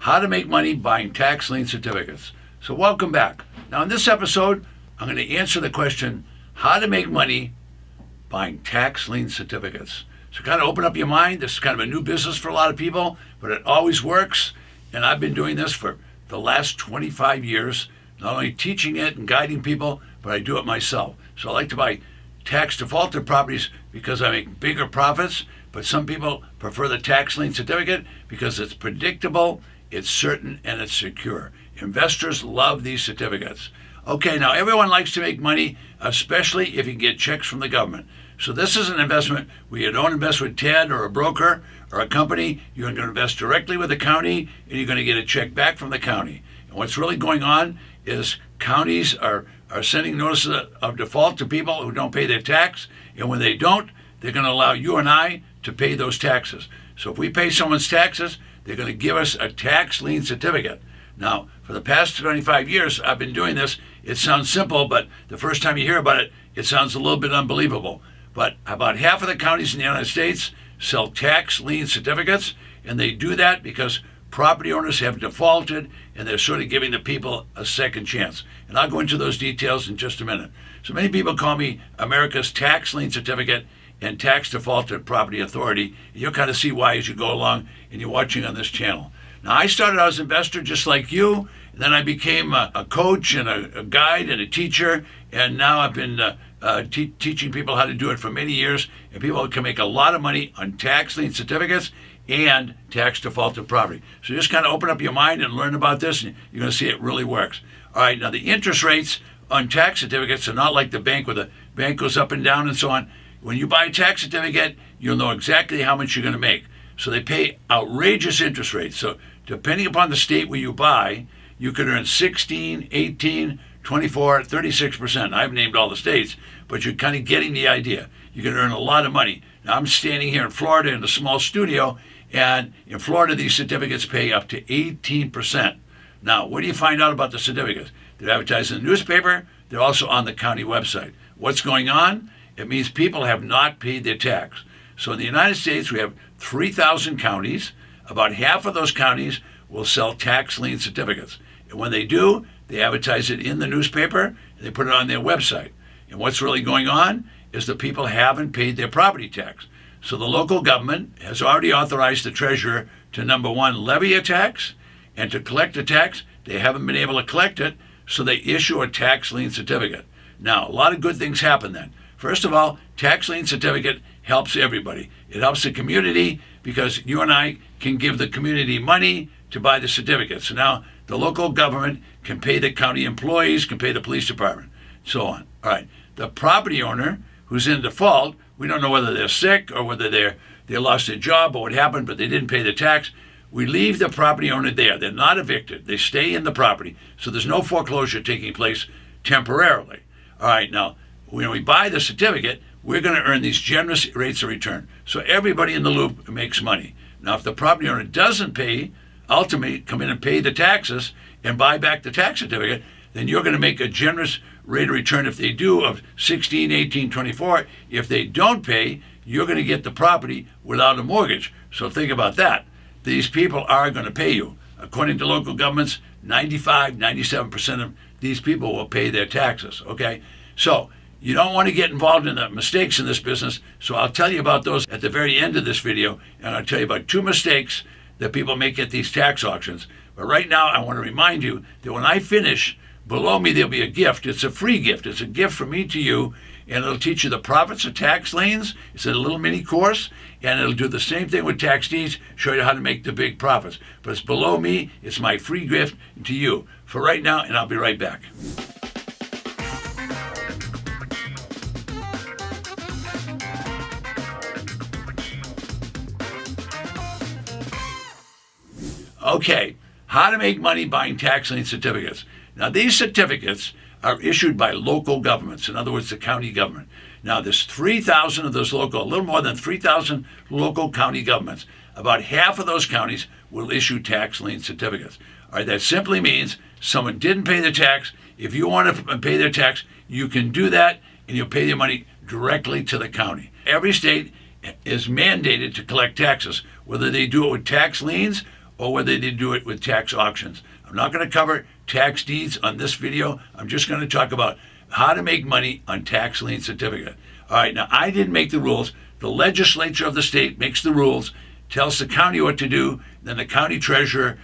how to make money buying tax lien certificates. So welcome back. Now in this episode, I'm going to answer the question, how to make money buying tax lien certificates. So kind of open up your mind. This is kind of a new business for a lot of people, but it always works. And I've been doing this for the last 25 years, not only teaching it and guiding people, but I do it myself. So I like to buy tax defaulted properties because I make bigger profits, but some people prefer the tax lien certificate because it's predictable, it's certain, and it's secure. Investors love these certificates. Okay, now everyone likes to make money, especially if you get checks from the government. So this is an investment where you don't invest with Ted or a broker or a company. You're going to invest directly with the county, and you're going to get a check back from the county. And what's really going on is counties are sending notices of default to people who don't pay their tax, and when they don't, they're going to allow you and I to pay those taxes. So if we pay someone's taxes, they're going to give us a tax lien certificate. Now, for the past 25 years, I've been doing this. It sounds simple, but the first time you hear about it, it sounds a little bit unbelievable. But about half of the counties in the United States sell tax lien certificates, and they do that because property owners have defaulted, and they're sort of giving the people a second chance. And I'll go into those details in just a minute. So many people call me America's tax lien certificate and tax defaulted property authority. And you'll kind of see why as you go along and you're watching on this channel. Now, I started out as an investor just like you, and then I became a coach and a guide and a teacher, and now I've been teaching people how to do it for many years, and people can make a lot of money on tax lien certificates and tax defaulted property. So just kind of open up your mind and learn about this, and you're going to see it really works. All right, now the interest rates on tax certificates are not like the bank, where the bank goes up and down and so on. When you buy a tax certificate, you'll know exactly how much you're going to make. So they pay outrageous interest rates. So depending upon the state where you buy, you could earn 16, 18, 24, 36%. I've named all the states, but you're kind of getting the idea. You can earn a lot of money. Now, I'm standing here in Florida in a small studio, and in Florida, these certificates pay up to 18%. Now, where do you find out about the certificates? They're advertised in the newspaper. They're also on the county website. What's going on? It means people have not paid their tax. So in the United States, we have 3,000 counties. About half of those counties will sell tax lien certificates. And when they do, they advertise it in the newspaper, and they put it on their website. And what's really going on is the people haven't paid their property tax. So the local government has already authorized the treasurer to, number one, levy a tax, and to collect a tax. They haven't been able to collect it, so they issue a tax lien certificate. Now, a lot of good things happen then. First of all, tax lien certificate helps everybody. It helps the community because you and I can give the community money to buy the certificate. So now the local government can pay the county employees, can pay the police department, so on. All right. The property owner who's in default, we don't know whether they're sick or whether they lost their job or what happened, but they didn't pay the tax. We leave the property owner there. They're not evicted. They stay in the property. So there's no foreclosure taking place temporarily. All right. Now, when we buy the certificate, we're going to earn these generous rates of return. So everybody in the loop makes money. Now, if the property owner doesn't pay, ultimately come in and pay the taxes and buy back the tax certificate, then you're going to make a generous rate of return if they do of 16, 18, 24. If they don't pay, you're going to get the property without a mortgage. So think about that. These people are going to pay you. According to local governments, 95, 97% of these people will pay their taxes, okay? So you don't want to get involved in the mistakes in this business, so I'll tell you about those at the very end of this video, and I'll tell you about 2 mistakes that people make at these tax auctions. But right now, I want to remind you that when I finish, below me there'll be a gift. It's a free gift. It's a gift from me to you, and it'll teach you the profits of tax liens. It's a little mini course, and it'll do the same thing with tax deeds, show you how to make the big profits. But it's below me. It's my free gift to you for right now, and I'll be right back. Okay, how to make money buying tax lien certificates. Now, these certificates are issued by local governments, in other words, the county government. Now, there's 3,000 of those local, a little more than 3,000 local county governments. About half of those counties will issue tax lien certificates. All right, that simply means someone didn't pay the tax. If you want to pay their tax, you can do that, and you'll pay your money directly to the county. Every state is mandated to collect taxes, whether they do it with tax liens or whether they do it with tax auctions. I'm not going to cover tax deeds on this video. I'm just going to talk about how to make money on tax lien certificate. All right, now I didn't make the rules. The legislature of the state makes the rules, tells the county what to do, then the county treasurer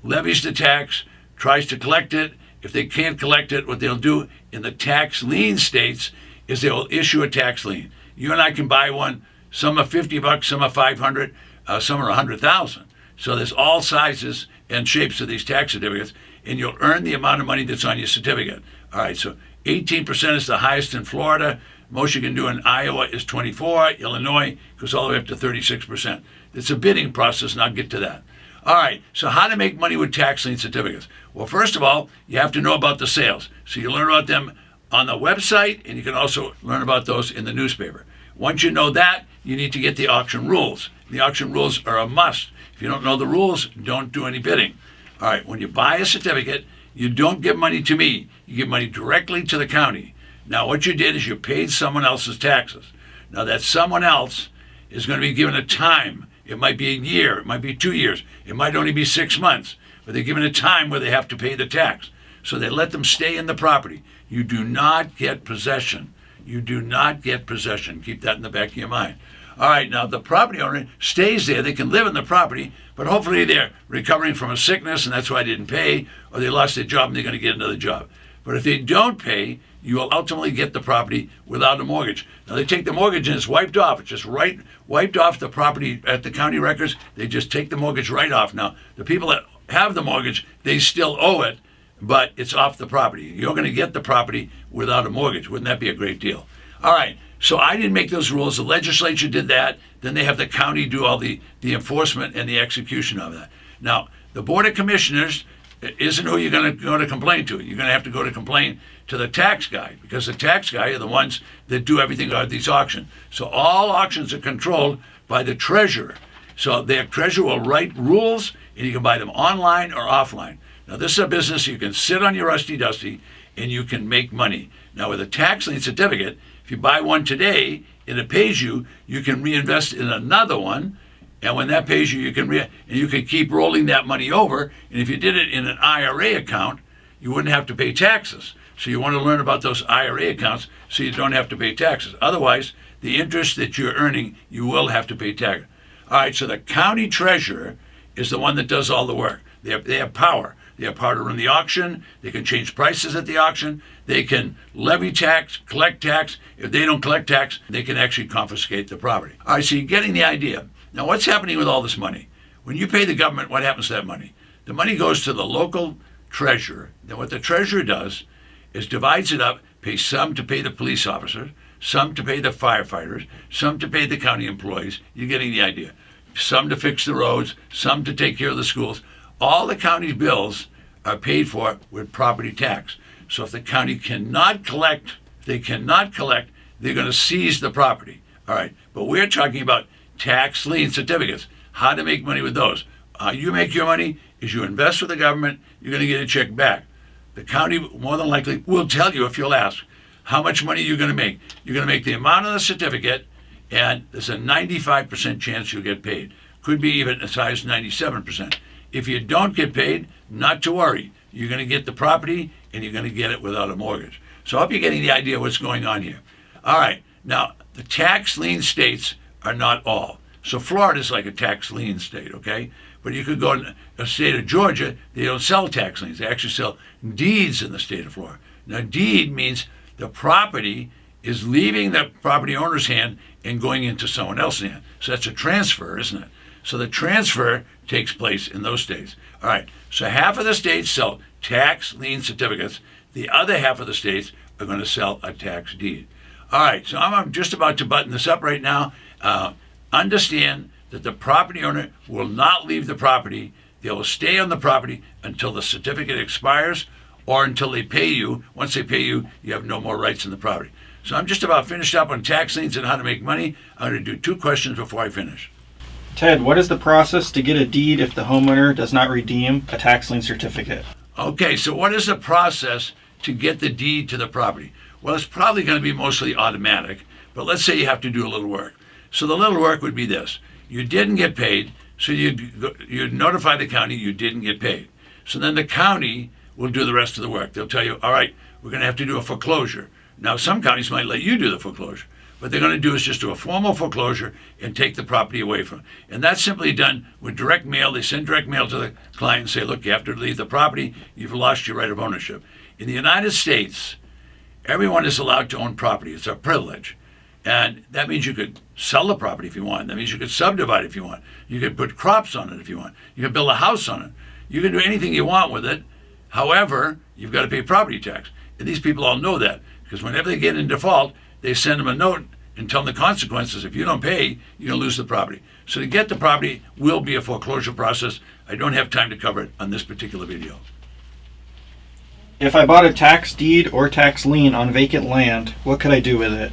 levies the tax, tries to collect it. If they can't collect it, what they'll do in the tax lien states is they will issue a tax lien. You and I can buy one. Some are $50, some are $500, some are $100,000. So there's all sizes and shapes of these tax certificates, and you'll earn the amount of money that's on your certificate. All right, so 18% is the highest in Florida. Most you can do in Iowa is 24. Illinois goes all the way up to 36%. It's a bidding process, and I'll get to that. All right, so how to make money with tax lien certificates. Well, first of all, you have to know about the sales. So you learn about them on the website, and you can also learn about those in the newspaper. Once you know that, you need to get the auction rules. The auction rules are a must. If you don't know the rules, don't do any bidding. All right, when you buy a certificate, you don't give money to me. You give money directly to the county. Now, what you did is you paid someone else's taxes. Now, that someone else is going to be given a time. It might be a year. It might be 2 years. It might only be 6 months. But they're given a time where they have to pay the tax. So they let them stay in the property. You do not get possession. You do not get possession. Keep that in the back of your mind. All right, now the property owner stays there. They can live in the property, but hopefully they're recovering from a sickness, and that's why they didn't pay, or they lost their job and they're going to get another job. But if they don't pay, you will ultimately get the property without a mortgage. Now they take the mortgage and it's wiped off. It's just wiped off the property at the county records. They just take the mortgage right off. Now, the people that have the mortgage, they still owe it, but it's off the property. You're going to get the property without a mortgage. Wouldn't that be a great deal? All right, so I didn't make those rules. The legislature did that. Then they have the county do all the enforcement and the execution of that. Now, the Board of Commissioners isn't who you're going to go to complain to. You're going to have to go to complain to the tax guy, because the tax guy are the ones that do everything on these auctions. So all auctions are controlled by the treasurer. So their treasurer will write rules, and you can buy them online or offline. Now, this is a business you can sit on your rusty dusty, and you can make money. Now, with a tax lien certificate, if you buy one today and it pays you, you can reinvest in another one. And when that pays you, you can keep rolling that money over. And if you did it in an IRA account, you wouldn't have to pay taxes. So you want to learn about those IRA accounts so you don't have to pay taxes. Otherwise, the interest that you're earning, you will have to pay taxes. All right, so the county treasurer is the one that does all the work. They have power. They have power to run the auction. They can change prices at the auction. They can levy tax, collect tax. If they don't collect tax, they can actually confiscate the property. All right, so you're getting the idea. Now, what's happening with all this money? When you pay the government, what happens to that money? The money goes to the local treasurer. Then what the treasurer does is divides it up, pays some to pay the police officers, some to pay the firefighters, some to pay the county employees. You're getting the idea. Some to fix the roads, some to take care of the schools. All the county's bills are paid for with property tax. So if the county cannot collect, they're going to seize the property. All right, but we're talking about tax lien certificates, how to make money with those. How you make your money is you invest with the government, you're going to get a check back. The county more than likely will tell you, if you'll ask, how much money you're going to make. You're going to make the amount of the certificate, and there's a 95% chance you'll get paid. Could be even as high as 97%. If you don't get paid, not to worry. You're going to get the property, and you're going to get it without a mortgage. So I hope you're getting the idea of what's going on here. All right, now the tax lien states are not all. So Florida's like a tax lien state, okay? But you could go to a state of Georgia, they don't sell tax liens. They actually sell deeds in the state of Florida. Now, deed means the property is leaving the property owner's hand and going into someone else's hand. So that's a transfer, isn't it? So the transfer takes place in those states. All right, so half of the states sell tax lien certificates. The other half of the states are going to sell a tax deed. All right, so I'm just about to button this up right now. Understand that the property owner will not leave the property. They will stay on the property until the certificate expires or until they pay you. Once they pay you, you have no more rights in the property. So I'm just about finished up on tax liens and how to make money. I'm going to do 2 questions before I finish. Ted, what is the process to get a deed if the homeowner does not redeem a tax lien certificate? Okay, so what is the process to get the deed to the property? Well, it's probably going to be mostly automatic, but let's say you have to do a little work. So the little work would be this. You didn't get paid, So you'd notify the county you didn't get paid. So then the county will do the rest of the work. They'll tell you, all right, we're going to have to do a foreclosure. Now, some counties might let you do the foreclosure. What they're going to do is just do a formal foreclosure and take the property away from it. And that's simply done with direct mail. They send direct mail to the client and say, look, you have to leave the property. You've lost your right of ownership. In the United States, everyone is allowed to own property. It's a privilege. And that means you could sell the property if you want. That means you could subdivide it if you want. You could put crops on it if you want. You could build a house on it. You can do anything you want with it. However, you've got to pay property tax. And these people all know that, because whenever they get in default, they send them a note and tell them the consequences. If you don't pay, you're going to lose the property. So to get the property will be a foreclosure process. I don't have time to cover it on this particular video. If I bought a tax deed or tax lien on vacant land, what could I do with it?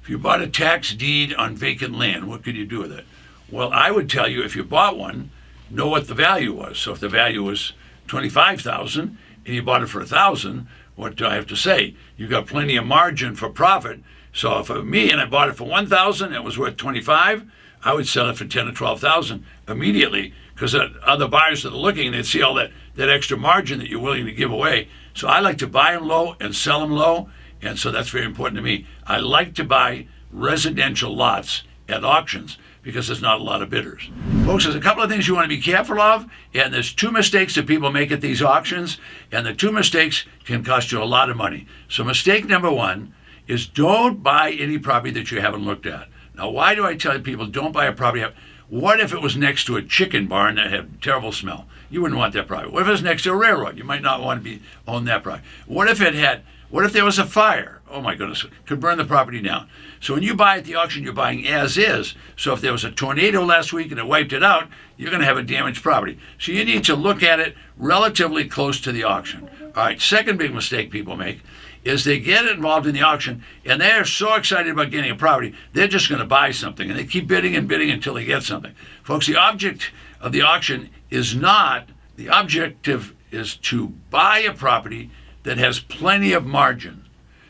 If you bought a tax deed on vacant land, what could you do with it? Well, I would tell you, if you bought one, know what the value was. So if the value was $25,000 and you bought it for $1,000, what do I have to say? You got plenty of margin for profit. So if me and I bought it for $1,000 and it was worth $25,000, I would sell it for $10,000 or $12,000 immediately, because other buyers that are looking, they'd see all that extra margin that you're willing to give away. So I like to buy them low and sell them low, and so that's very important to me. I like to buy residential lots at auctions because there's not a lot of bidders. Folks, there's a couple of things you want to be careful of, and there's two mistakes that people make at these auctions, and the two mistakes can cost you a lot of money. So mistake number one is don't buy any property that you haven't looked at. Now, why do I tell people don't buy a property? What if it was next to a chicken barn that had terrible smell? You wouldn't want that property. What if it was next to a railroad? You might not want to own that property. What if there was a fire? Oh my goodness, could burn the property down. So when you buy at the auction, you're buying as is. So if there was a tornado last week and it wiped it out, you're going to have a damaged property. So you need to look at it relatively close to the auction. All right, second big mistake people make is they get involved in the auction and they're so excited about getting a property, they're just going to buy something, and they keep bidding and bidding until they get something. Folks, the object of the auction is not, the objective is to buy a property that has plenty of margin.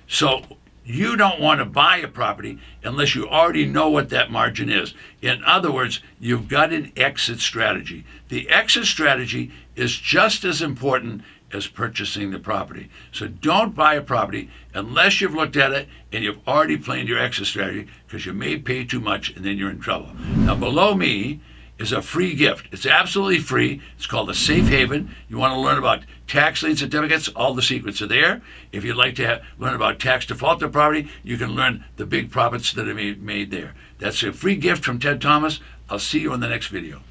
So you don't want to buy a property unless you already know what that margin is. In other words, you've got an exit strategy. The exit strategy is just as important as purchasing the property. So don't buy a property unless you've looked at it and you've already planned your exit strategy, because you may pay too much and then you're in trouble. Now, below me is a free gift. It's absolutely free. It's called a safe haven. You want to learn about tax lien certificates, all the secrets are there. If you'd like to learn about tax defaulted property, you can learn the big profits that are made there. That's a free gift from Ted Thomas. I'll see you in the next video.